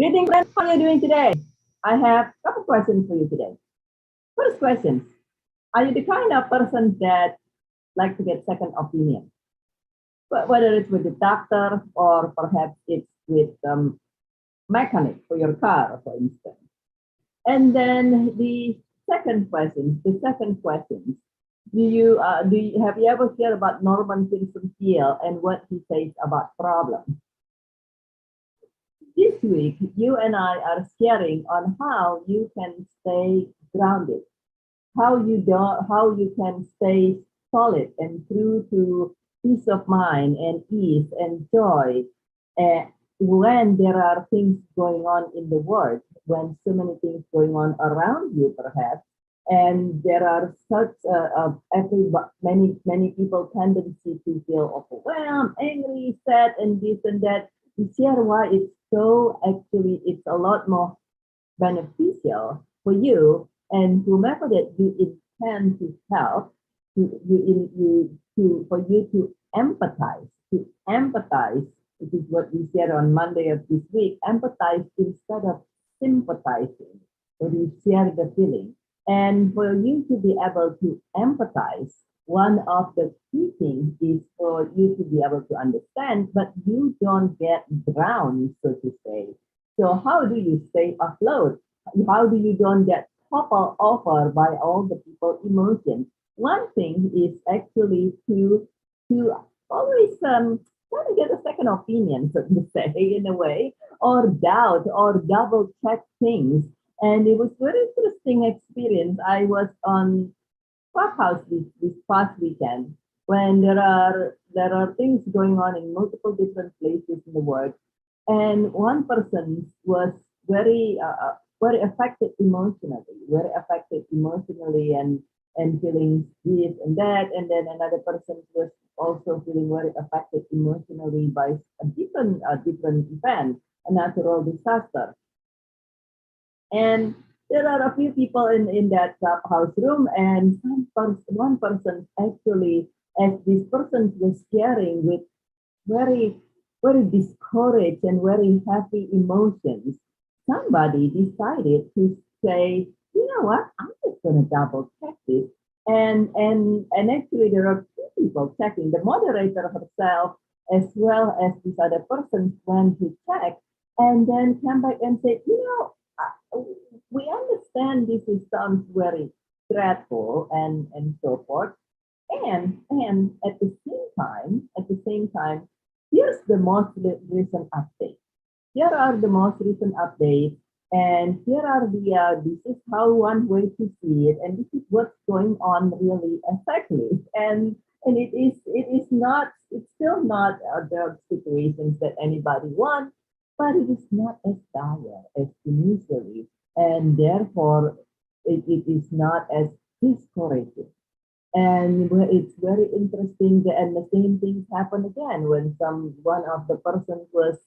Greetings, friends. How are you doing today? I have a couple questions for you today. First question: are you the kind of person that like to get second opinion? Whether it's with the doctor or perhaps it's with mechanic for your car, for instance. And then the second question: have you ever heard about Norman Vincent Peale and what he says about problems? This week, you and I are sharing on how you can stay grounded, how you can stay solid and true to peace of mind and ease and joy uh, when there are things going on in the world, when so many things going on around you, perhaps, and there are such many people tendency to feel overwhelmed, angry, sad, and this and that. We share why it's a lot more beneficial for you and whomever that you intend to help for you to empathize, which is what we shared on Monday of this week. Empathize instead of sympathizing, where you share the feeling. And for you to be able to empathize, one of the key things is for you to be able to understand, but you don't get drowned, so to say. So how do you stay afloat? How do you don't get toppled over by all the people emotions? One thing is actually to always try to get a second opinion, so to say, in a way, or doubt or double check things. And it was very interesting experience. I was on Clubhouse this past weekend when there are things going on in multiple different places in the world, and one person was very affected emotionally and feeling this and that, and then another person was also feeling very affected emotionally by a different event, a natural disaster. And there are a few people in that clubhouse room, and one person actually, as this person was sharing with very, very discouraged and very happy emotions, somebody decided to say, you know what, I'm just going to double check this. And actually, there are two people checking, the moderator herself as well as this other person went to check and then come back and say, we understand this is sounds very dreadful and so forth. And at the same time, here's the most recent update. Here are the most recent updates, and here are this is how one way to see it, and this is what's going on really exactly. And it's still not the situations that anybody wants, but it is not as dire as initially, and therefore it is not as discouraging. And it's very interesting that, and the same things happen again when one of the persons was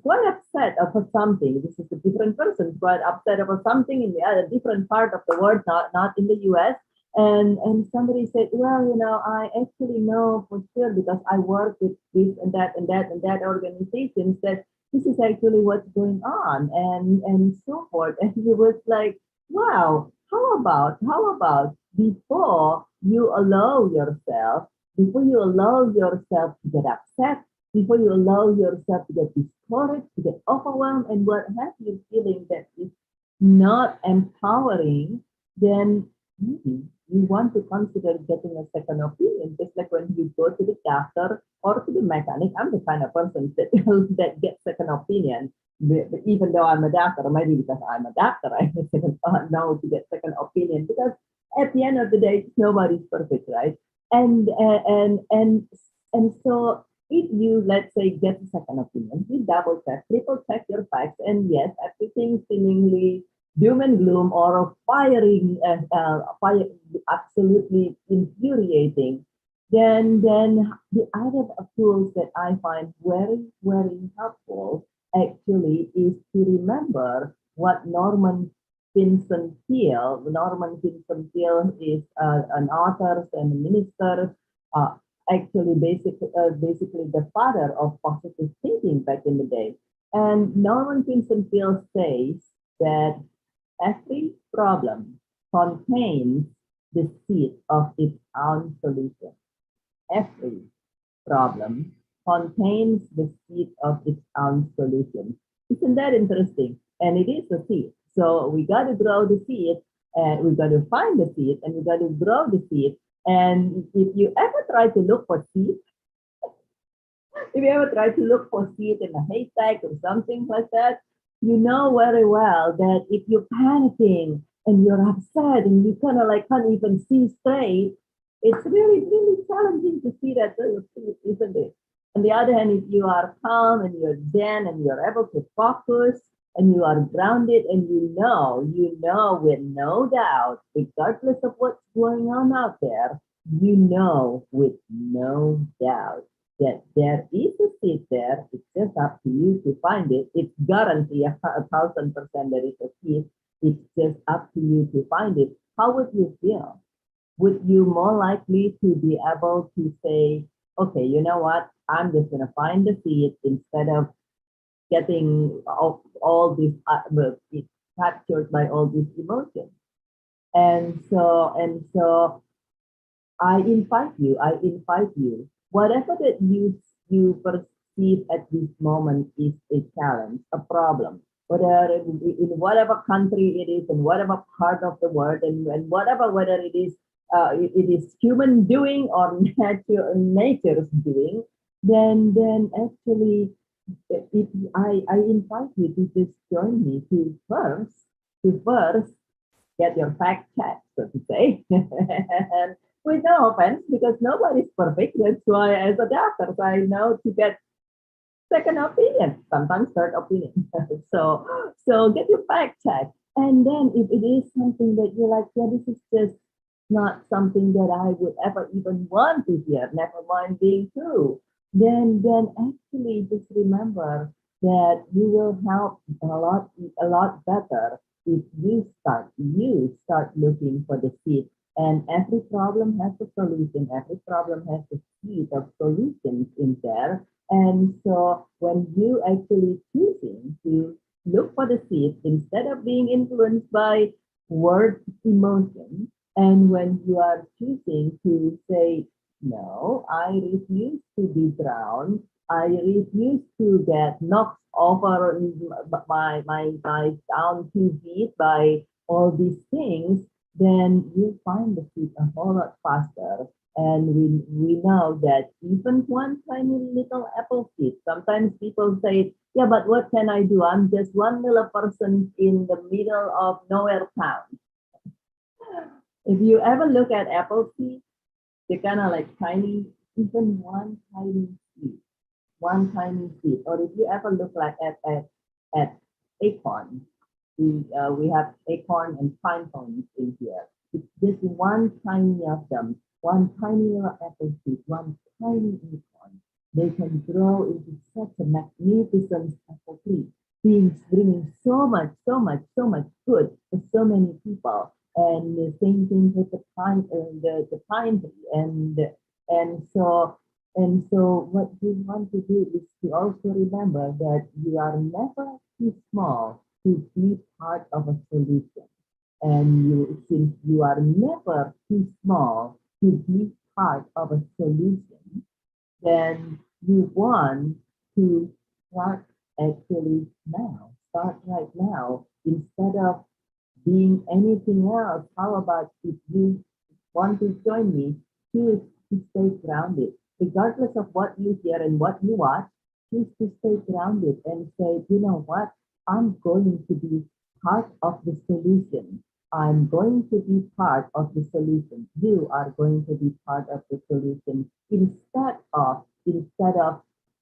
quite upset about something. This is a different person, quite upset about something in the other different part of the world, not in the US. And somebody said, well, I actually know for sure because I work with this and that and that and that organizations that this is actually what's going on and so forth. And he was like, wow, how about before you allow yourself to get upset, before you allow yourself to get discouraged, to get overwhelmed, and what have you feeling that is not empowering, then maybe you want to consider getting a second opinion. Just like when you go to the doctor or to the mechanic, I'm the kind of person that that gets second opinion. Even though I'm a doctor, maybe because I'm a doctor, I know to get second opinion because at the end of the day, nobody's perfect, right? And and so if you, let's say, get a second opinion, you double check, triple check your facts, and yes, everything seemingly doom and gloom or fire, absolutely infuriating, then the other tools that I find very, very helpful actually is to remember what Norman Vincent Peale is an author and a minister, uh, actually basically the father of positive thinking back in the day. And Norman Vincent Peale says that every problem contains the seed of its own solution. Every problem contains the seed of its own solution. Isn't that interesting? And it is a seed. So we got to grow the seed, and we got to find the seed, and we got to grow the seed. And if you ever try to look for seed, if you ever try to look for seed in a haystack or something like that, you know very well that if you're panicking and you're upset and you kind of like can't even see straight, it's really, really challenging to see that little seed, isn't it? On the other hand, if you are calm and you're zen and you're able to focus and you are grounded and you know with no doubt, regardless of what's going on out there, you know with no doubt that there is a seed there. It's just up to you to find it. It's guaranteed 1,000% there is a seed. It's just up to you to find it. How would you feel? Would you more likely to be able to say, okay, you know what? I'm just going to find the seed instead of getting all these captured by all these emotions. And so I invite you, whatever that you perceive at this moment is a challenge, a problem, whether in whatever country it is, in whatever part of the world, and whatever, whether it is human doing or nature's doing, then actually, I invite you to just join me to first get your fact checked, so to say. And with no offense, because nobody's perfect. That's why, as a doctor, I know to get second opinion, sometimes third opinion. so get your fact checked. And then if it is something that you're like, yeah, this is just not something that I would ever even want to hear, never mind being true, then actually just remember that you will help a lot better if you start looking for the seed. And every problem has a solution. Every problem has a seed of solutions in there. And so when you actually choosing to look for the seed instead of being influenced by word emotion, and when you are choosing to say, no, I refuse to be drowned, I refuse to get knocked over my down too deep by all these things, then you'll find the seed a whole lot faster. And we know that even one tiny little apple seed, sometimes people say, yeah, but what can I do? I'm just one little person in the middle of nowhere town. If you ever look at apple seeds, they're kind of like tiny, even one tiny seed. Or if you ever look like at acorn, we have acorn and pine cones in here. It's just one tiny of them, one tiny little apple seed, one tiny acorn. They can grow into such a magnificent apple tree, bringing so much good for so many people. And the same thing with the pine tree, and so what you want to do is to also remember that you are never too small to be part of a solution. And since you are never too small to be part of a solution, then you want to start actually now. Start right now instead of being anything else. How about if you want to join me, choose to stay grounded. Regardless of what you hear and what you watch, choose to stay grounded and say, you know what? I'm going to be part of the solution. I'm going to be part of the solution. You are going to be part of the solution instead of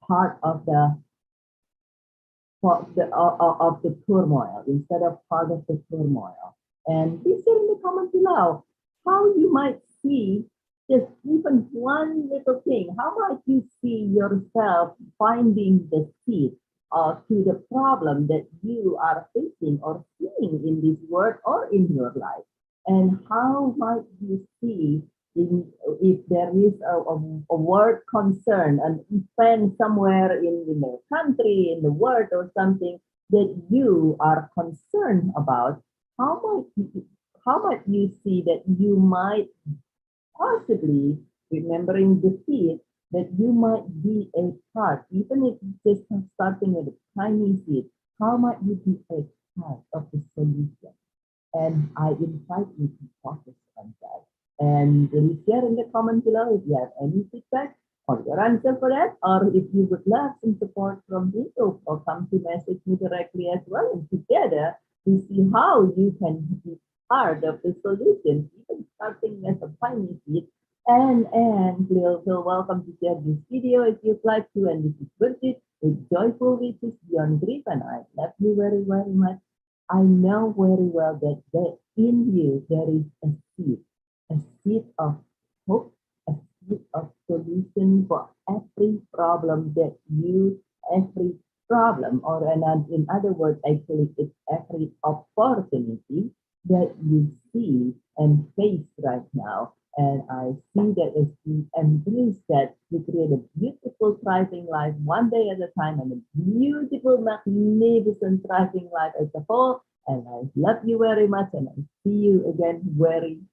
part of the of the turmoil, instead of part of the turmoil. And please share in the comments below how you might see just even one little thing. How might you see yourself finding the seed to the problem that you are facing or seeing in this world or in your life? And how might you see if there is a word concern, an event somewhere in the country, in the world, or something that you are concerned about, how might you see that you might possibly remembering defeat, that you might be a part, even if it's just starting with a tiny seed, how might you be a part of the solution? And I invite you to focus on that. And please share in the comments below if you have any feedback or your answer for that, or if you would love some support from YouTube, or come to message me directly as well. And together we see how you can be part of the solution, even starting as a tiny seed. And feel welcome to share this video if you'd like to. And this is Bridget with Joyful Wishes Beyond Grief, and I love you very, very much. I know very well that in you there is a seed of hope, a seed of solution for every problem that you, every problem, or in other words, actually, it's every opportunity that you see and face right now. And I see that as you embrace that, you create a beautiful, thriving life one day at a time, and a beautiful, magnificent, thriving life as a whole. And I love you very much, and I see you again very